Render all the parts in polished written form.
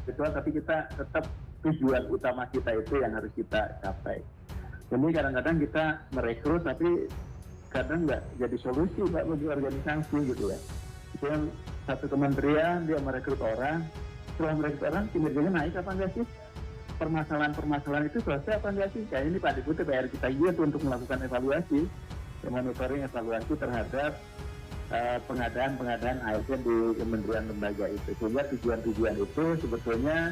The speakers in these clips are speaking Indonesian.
virtual, tapi kita tetap tujuan utama kita itu yang harus kita capai. Jadi kadang-kadang kita merekrut tapi kadang nggak jadi solusi Pak bagi organisasi gitu ya. Misalnya satu kementerian dia merekrut orang, setelah merekrut orang kinerjanya naik apa enggak sih? Permasalahan-permasalahan itu selesai apa enggak sih? Kayak ini Pak Deputi PR kita juga untuk melakukan evaluasi, monitoring evaluasi terhadap pengadaan ASN di kementerian lembaga itu. Sehingga tujuan-tujuan itu sebetulnya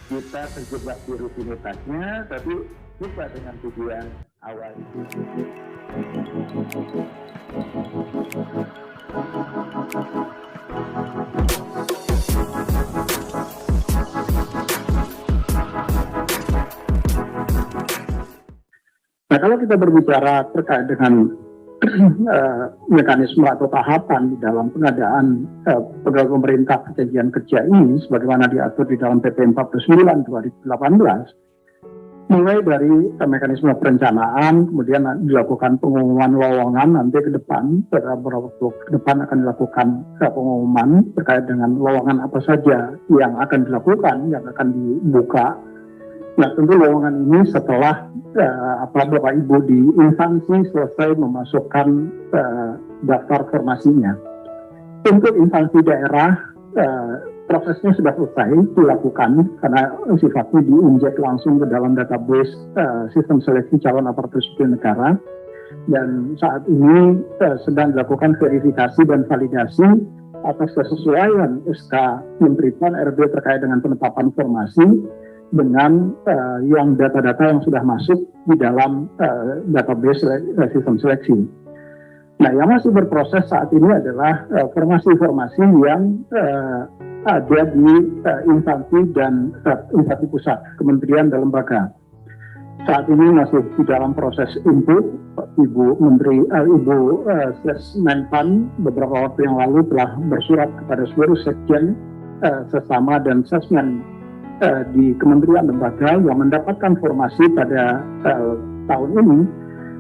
kita terjebak di rutinitasnya, tapi lupa dengan tujuan awal itu. Nah, kalau kita berbicara terkait dengan mekanisme atau tahapan di dalam pengadaan pegawai pemerintah perjanjian kerja ini sebagaimana diatur di dalam PP 49 2018, mulai dari mekanisme perencanaan, kemudian dilakukan pengumuman lowongan nanti ke depan, beberapa waktu ke depan akan dilakukan pengumuman terkait dengan lowongan apa saja yang akan dilakukan, yang akan dibuka. Nah, tentu lowongan ini setelah Bapak Ibu di instansi selesai memasukkan daftar formasinya. Untuk instansi daerah, prosesnya sudah selesai dilakukan karena sifatnya diinjek langsung ke dalam database sistem seleksi calon aparatur sipil negara. Dan saat ini sedang dilakukan verifikasi dan validasi atas kesesuaian SK Menteri PAN RB terkait dengan penetapan formasi dengan yang data-data yang sudah masuk di dalam database sistem seleksi. Nah, yang masih berproses saat ini adalah formasi-formasi yang ada di instansi dan instansi pusat, kementerian dan lembaga. Saat ini masih di dalam proses input. Ibu Menteri, Ibu Menpan beberapa waktu yang lalu telah bersurat kepada seluruh sekjen sesama dan sesmen di kementerian lembaga yang mendapatkan formasi pada tahun ini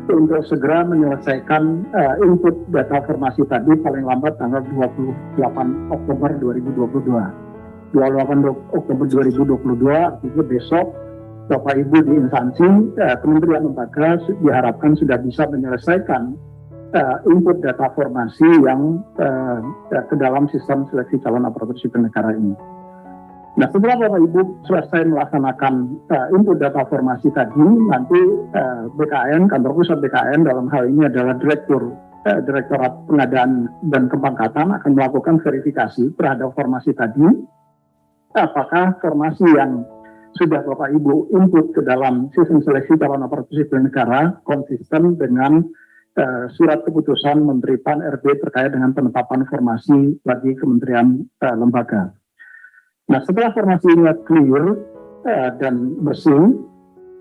untuk segera menyelesaikan input data formasi tadi paling lambat tanggal 28 Oktober 2022. 28 Oktober 2022 artinya besok Bapak Ibu di instansi kementerian lembaga diharapkan sudah bisa menyelesaikan input data formasi yang ke dalam sistem seleksi calon aparatur sipil negara ini. Nah, setelah Bapak Ibu selesai melaksanakan input data formasi tadi, nanti BKN, kantor pusat BKN dalam hal ini adalah Direktorat Pengadaan dan Kepangkatan akan melakukan verifikasi terhadap formasi tadi. Apakah formasi yang sudah Bapak Ibu input ke dalam sistem seleksi calon aparatur sipil negara konsisten dengan surat keputusan Menteri PAN RB terkait dengan penetapan formasi bagi kementerian lembaga. Nah, setelah formasi ini clear dan bersih,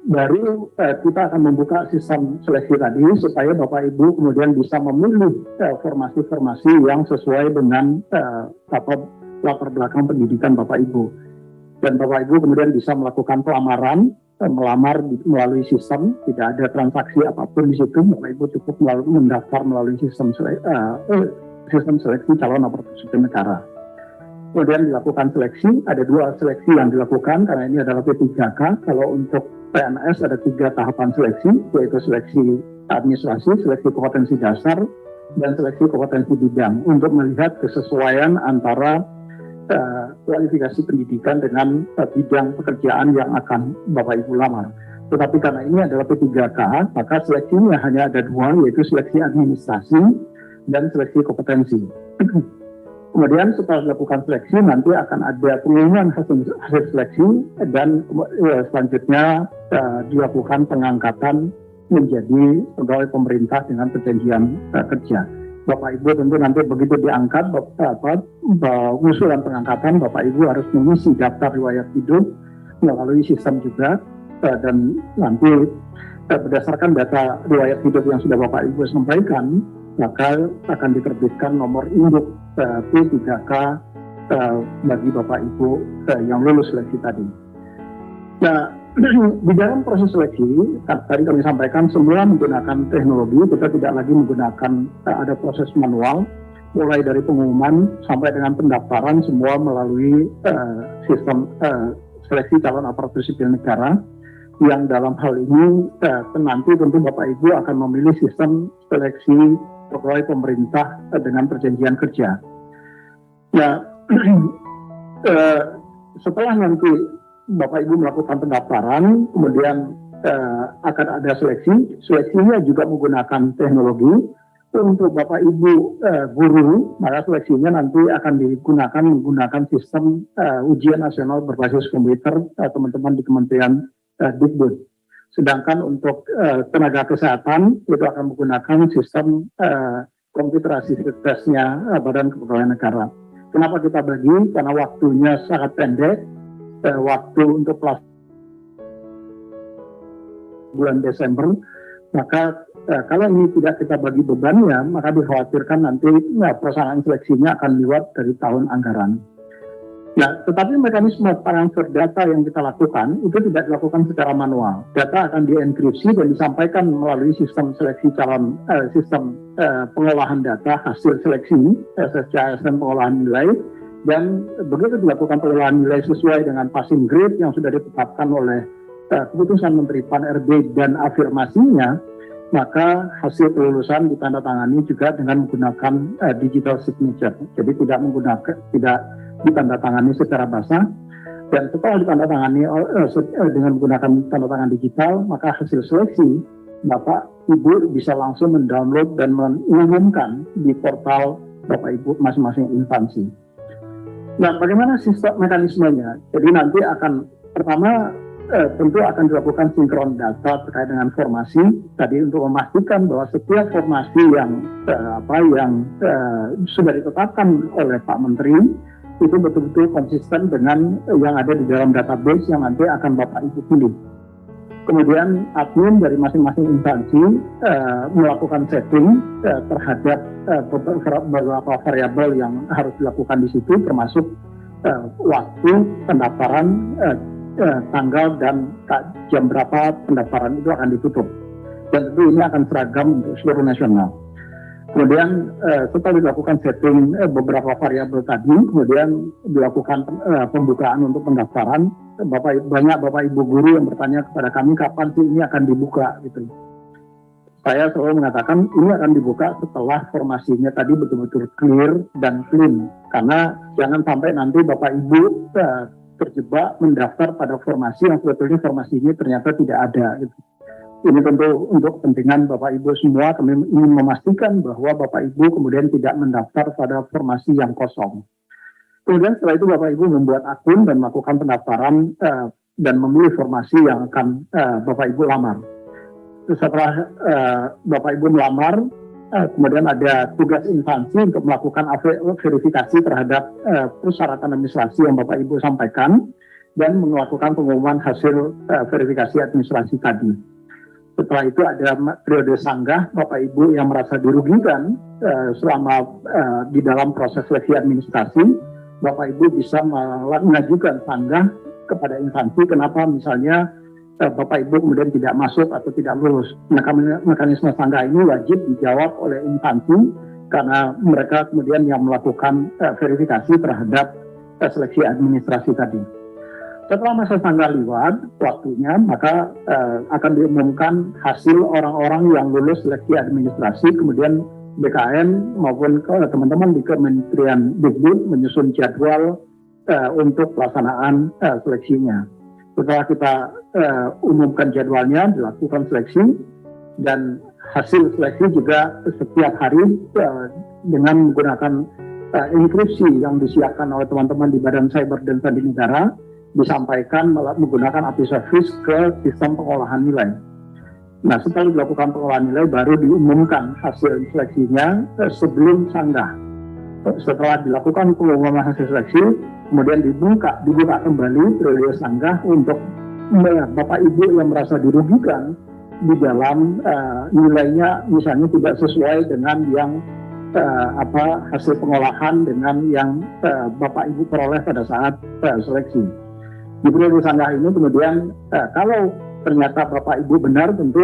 baru kita akan membuka sistem seleksi tadi supaya Bapak Ibu kemudian bisa memilih formasi-formasi yang sesuai dengan latar belakang pendidikan Bapak Ibu. Dan Bapak Ibu kemudian bisa melakukan pelamaran, melamar melalui sistem, tidak ada transaksi apapun di situ. Bapak Ibu cukup mendaftar melalui sistem seleksi calon aparatur sipil negara. Kemudian dilakukan seleksi, ada 2 seleksi yang dilakukan karena ini adalah P3K. Kalau untuk PNS ada 3 tahapan seleksi, yaitu seleksi administrasi, seleksi kompetensi dasar, dan seleksi kompetensi bidang untuk melihat kesesuaian antara kualifikasi pendidikan dengan bidang pekerjaan yang akan Bapak Ibu lamar. Tetapi karena ini adalah P3K, maka seleksinya hanya ada 2, yaitu seleksi administrasi dan seleksi kompetensi. Kemudian setelah dilakukan seleksi nanti akan ada pengumuman hasil seleksi dan selanjutnya dilakukan pengangkatan menjadi pegawai pemerintah dengan perjanjian kerja. Bapak Ibu tentu nanti begitu diangkat usulan pengangkatan, Bapak Ibu harus mengisi daftar riwayat hidup melalui sistem juga dan nanti berdasarkan data riwayat hidup yang sudah Bapak Ibu sampaikan maka akan diterbitkan nomor induk P3K bagi Bapak Ibu yang lulus seleksi tadi. Nah, di dalam proses seleksi, tadi kami sampaikan semula menggunakan teknologi, kita tidak lagi menggunakan ada proses manual, mulai dari pengumuman sampai dengan pendaftaran semua melalui sistem seleksi calon aparatur sipil negara, yang dalam hal ini nanti tentu Bapak Ibu akan memilih sistem seleksi pegawai pemerintah dengan perjanjian kerja. Nah, setelah nanti Bapak Ibu melakukan pendaftaran, kemudian akan ada seleksi. Seleksinya juga menggunakan teknologi. Untuk Bapak Ibu guru, maka seleksinya nanti akan digunakan menggunakan sistem ujian nasional berbasis komputer teman-teman di Kementerian Dikbud. Sedangkan untuk tenaga kesehatan itu akan menggunakan sistem komputer assisted testnya Badan Kepegawaian Negara. Kenapa kita bagi? Karena waktunya sangat pendek. Waktu untuk bulan Desember, maka kalau ini tidak kita bagi bebannya, maka dikhawatirkan nanti pelaksanaan seleksinya akan lewat dari tahun anggaran. Nah, tetapi mekanisme transfer data yang kita lakukan itu tidak dilakukan secara manual. Data akan dienkripsi dan disampaikan melalui sistem seleksi calon, sistem pengolahan data hasil seleksi, SSCSM pengolahan nilai, dan begitu dilakukan pengolahan nilai sesuai dengan passing grade yang sudah ditetapkan oleh keputusan Menteri Pan-RB dan afirmasinya, maka hasil kelulusan ditandatangani juga dengan menggunakan digital signature. Jadi tidak ditandatangani secara basah, dan setelah ditandatangani dengan menggunakan tanda tangan digital, maka hasil seleksi Bapak Ibu bisa langsung mendownload dan mengumumkan di portal Bapak Ibu masing-masing instansi. Nah, bagaimana sistem mekanismenya? Jadi nanti akan pertama tentu akan dilakukan sinkron data terkait dengan formasi tadi untuk memastikan bahwa setiap formasi yang sudah ditetapkan oleh Pak Menteri itu betul-betul konsisten dengan yang ada di dalam database yang nanti akan Bapak Ibu pilih. Kemudian admin dari masing-masing instansi melakukan setting terhadap beberapa variabel yang harus dilakukan di situ, termasuk waktu pendaftaran, tanggal dan jam berapa pendaftaran itu akan ditutup. Dan tentu ini akan seragam untuk seluruh nasional. Kemudian setelah dilakukan setting beberapa variabel tadi, kemudian dilakukan pembukaan untuk pendaftaran. Banyak Bapak Ibu guru yang bertanya kepada kami kapan sih ini akan dibuka gitu. Saya selalu mengatakan ini akan dibuka setelah formasinya tadi betul-betul clear dan clean. Karena jangan sampai nanti Bapak Ibu terjebak mendaftar pada formasi yang sebetulnya formasi ini ternyata tidak ada gitu. Ini tentu untuk kepentingan Bapak Ibu semua, kami ingin memastikan bahwa Bapak Ibu kemudian tidak mendaftar pada formasi yang kosong. Kemudian setelah itu Bapak Ibu membuat akun dan melakukan pendaftaran dan memilih formasi yang akan Bapak Ibu lamar. Setelah Bapak Ibu melamar, kemudian ada tugas instansi untuk melakukan verifikasi terhadap persyaratan administrasi yang Bapak Ibu sampaikan dan melakukan pengumuman hasil verifikasi administrasi tadi. Setelah itu ada periode sanggah Bapak Ibu yang merasa dirugikan selama di dalam proses seleksi administrasi. Bapak Ibu bisa mengajukan sanggah kepada instansi kenapa misalnya Bapak Ibu kemudian tidak masuk atau tidak lulus. Mekanisme sanggah ini wajib dijawab oleh instansi karena mereka kemudian yang melakukan verifikasi terhadap seleksi administrasi tadi. Setelah masa sanggah lewat waktunya, maka akan diumumkan hasil orang-orang yang lulus seleksi administrasi, kemudian BKN maupun teman-teman di Kementerian Dikbud menyusun jadwal untuk pelaksanaan seleksinya. Setelah kita umumkan jadwalnya, dilakukan seleksi, dan hasil seleksi juga setiap hari dengan menggunakan enkripsi yang disiapkan oleh teman-teman di Badan Cyber dan Sandi Negara, disampaikan menggunakan API service ke sistem pengolahan nilai. Nah, setelah dilakukan pengolahan nilai, baru diumumkan hasil seleksinya sebelum sanggah. Setelah dilakukan pengumuman hasil seleksi, kemudian dibuka kembali periode sanggah untuk Bapak Ibu yang merasa dirugikan di dalam nilainya misalnya tidak sesuai dengan yang hasil pengolahan dengan yang Bapak Ibu peroleh pada saat seleksi. Di periode sanggah ini kemudian kalau ternyata Bapak Ibu benar, tentu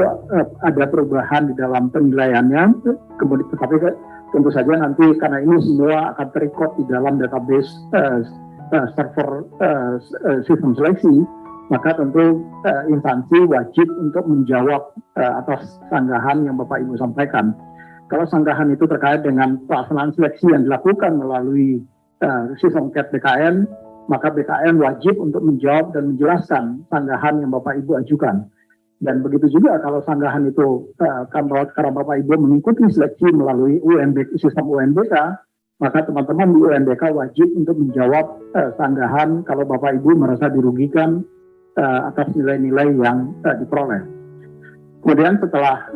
ada perubahan di dalam penilaiannya, kemudian tetapi tentu saja nanti karena ini semua akan terrecord di dalam database server sistem seleksi, maka tentu instansi wajib untuk menjawab atas sanggahan yang Bapak Ibu sampaikan. Kalau sanggahan itu terkait dengan pelaksanaan seleksi yang dilakukan melalui sistem CAT BKN, maka BKN wajib untuk menjawab dan menjelaskan sanggahan yang Bapak Ibu ajukan. Dan begitu juga kalau sanggahan itu karena Bapak Ibu mengikuti seleksi melalui sistem UNBK, maka teman-teman di UNBK wajib untuk menjawab sanggahan kalau Bapak Ibu merasa dirugikan atas nilai-nilai yang diperoleh. Kemudian setelah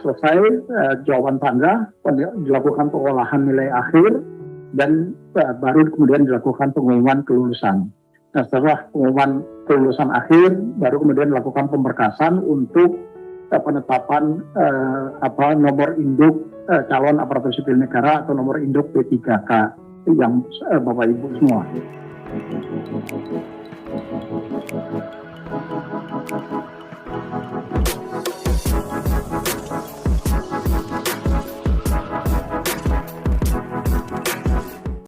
selesai jawaban sanggah, dilakukan pengolahan nilai akhir dan baru kemudian dilakukan pengumuman kelulusan. Nah, setelah pengumuman kelulusan akhir, baru kemudian dilakukan pemberkasan untuk penetapan nomor induk calon aparatur sipil negara atau nomor induk P3K yang Bapak Ibu semua.